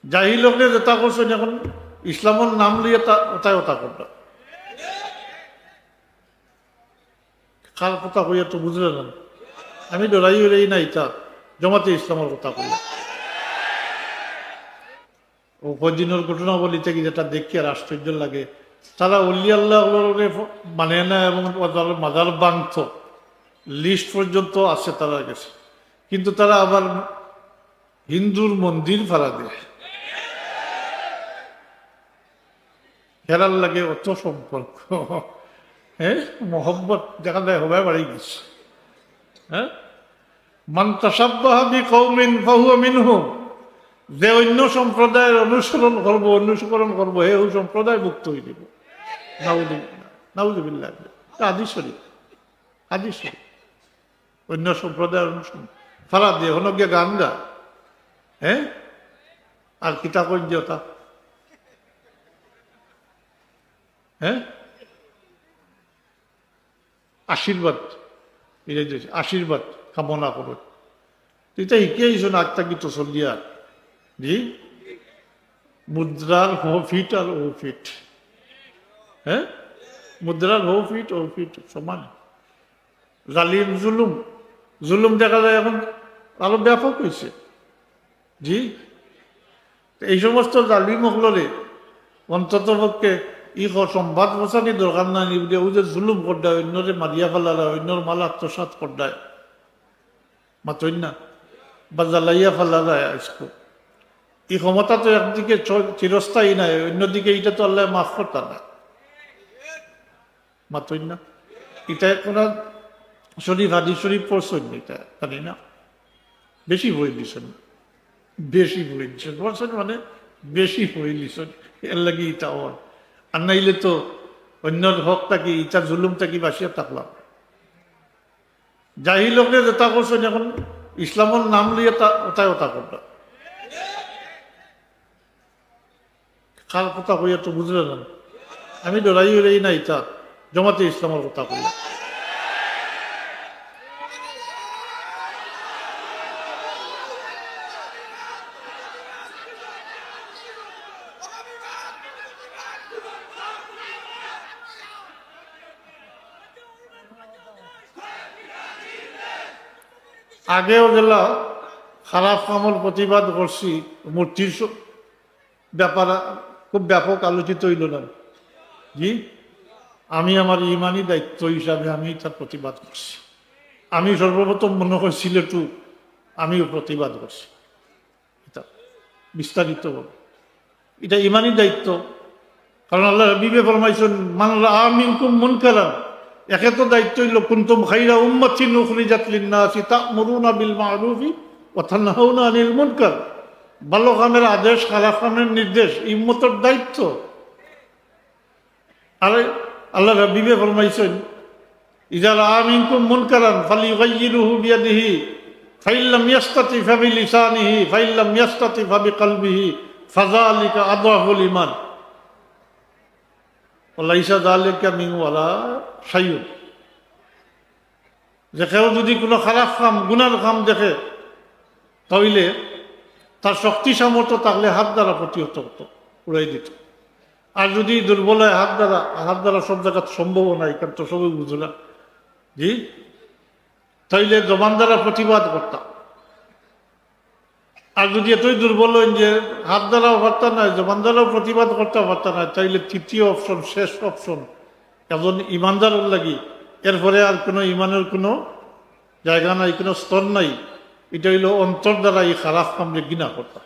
জাহিল লোকরে যেটা করছেন এখন ইসলামের নাম লিয়ে ওটাই ওটা করল। কার কথা কইয়া তো বুঝলেন না, আমি ডরাই হইলেই না ইটা জমাতে ইসলামের কথা কইয়া। ও কদিনের ঘটনা বলি থেকে যেটা দেখি আর আশ্চর্য লাগে, তারা অলি আল্লাহ মানে না এবং মাজার বাংত লিস্ট পর্যন্ত আছে তারা গেছে, কিন্তু তারা আবার হিন্দুর মন্দির ভাড়া দেয়। হেরার লাগে অত সম্পর্ক, হ্যাঁ মোহব্বত দেখা যায় হবাই বাড়ি গেছে। হ্যাঁ, মান তাসাব্বাহা বিকওমিন ফাহুয়া মিনহুম, যে অন্য সম্প্রদায়ের অনুসরণ করবো হে ওই সম্প্রদায় মুক্ত হয়ে দিব। নাউযুবিল্লাহ, হাদিস শরীফ, হাদিস শরীফ। অন্য সম্প্রদায়ের অনুসরণ ফারা দিয়ে হন গিয়ে গান গা, হ্যাঁ, আর কিতা কর্যতা, হ্যাঁ, আশীর্বাদ, আশীর্বাদ কামনা করো। এটা শিখিয়েছ না একটা গীত চলিয়া, জি, মুদ্রার হো ফিট আর ও ফিট, হ্যাঁ, মুদ্রার হো ফিট ও ফিট সমান। জালিম জুলুম, জুলুম দেখা যায় এখন আরো ব্যাপক হয়েছে, জি। এই সমস্ত জালিম হলরে অন্তত পক্ষে সংবাদ বসানি দরকার নাই, ও যে জুলুম করডায়, অন্যরে মারিয়া ফেলারা, অন্যর মাল আত্মসাৎ করডায় মাতই না, বা জ্বালাইয়া ফেলা যায় আজকে। এই ক্ষমতা তো একদিকে চিরস্থায়ী নাই, অন্যদিকে এটা তো আল্লাহ মাফ করতা না, মাতই না। এটা কোনো শরীফ হাদিস শরীফ পড়ছেন, এটা জানি না, বেশি বই দিছেন, বেশি বই দিচ্ছেন বলছেন, মানে বেশি বই দিচ্ছেন, এর লাগে ইটা হওয়ার। আর নাইলে তো অন্যর হকটা কি ইটা জুলুমটা কি বাসিয়া থাকলাম। জাহিল লোকরে যেটা করছেন এখন ইসলামের নাম লিয়ে ওটাই ওটা করল। কার কথা কইয়া তো বুঝলেন না, আমি ডরাই হইলেই না ইটা জমাতে ইসলামের কথা কইয়া। আগেও গেলা খারাপ কামল প্রতিবাদ করছি, মূর্তির ব্যাপার খুব ব্যাপক আলোচিত হইল না, জি। আমি আমার ইমানি দায়িত্ব হিসাবে আমি তার প্রতিবাদ করছি। আমি সর্বপ্রথম মনে করি সিলেটু আমিও প্রতিবাদ করছি, এটা বিস্তারিত বল, এটা ইমানি দায়িত্ব। কারণ আল্লাহ হাবিবে ফরমাইছেন মান রাআ মিনকুম মুনকারান, একে তো দায়িত্ব হইল কুনতুম খাইরা উম্মাতিন উখরিজাত লিন-নাসি তা'মুরুনা বিল মা'রুফি ওয়া তানহাউনা আনিল মুনকার। ভালো কামের আদেশ, খারাপ কামের নির্দেশ উম্মতের দায়িত্ব। আর আল্লাহ হাবিবে ফরমাইছেন ইযা রাআ মিনকুম মুনকারান ফালিয়ুগাইয়িরুহু বিয়াদিহি ফাইন লাম ইয়াস্তাতি ফাবিলিসানিহি ফাইন লাম ইয়াস্তাতি ফাবিকলবিহি ফাযালিকা আদআফুল ঈমান ওয়ালাইসা যালিকা মিন ওয়ালা শাইউন। যে কেউ যদি কোনো খারাপ কাম, গুনার কাম দেখে, তাহলে তার শক্তি সামর্থ্য থাকলে হাত দ্বারা প্রতিহত হতো, উড়াই দিত। আর যদি দুর্বল হয় হাত দ্বারা সব জায়গা সম্ভব নাই, কারণ তো সবই বুঝলা, জি, তাইলে জবান দ্বারা প্রতিবাদ করতাম। আর যদি এতই দুর্বল হন যে হাত দ্বারাও পারতাম না, জবান দ্বারাও প্রতিবাদ করতে পারতাম না, তাইলে তৃতীয় অপশন, শেষ অপশন, একজন ইমানদার লাগি, এরপরে আর কোনো ইমানের কোনো জায়গা নাই, কোনো স্তর নাই, এটা হইল অন্তর দ্বারা এই খারাপ কামরে ঘৃণা করতাম।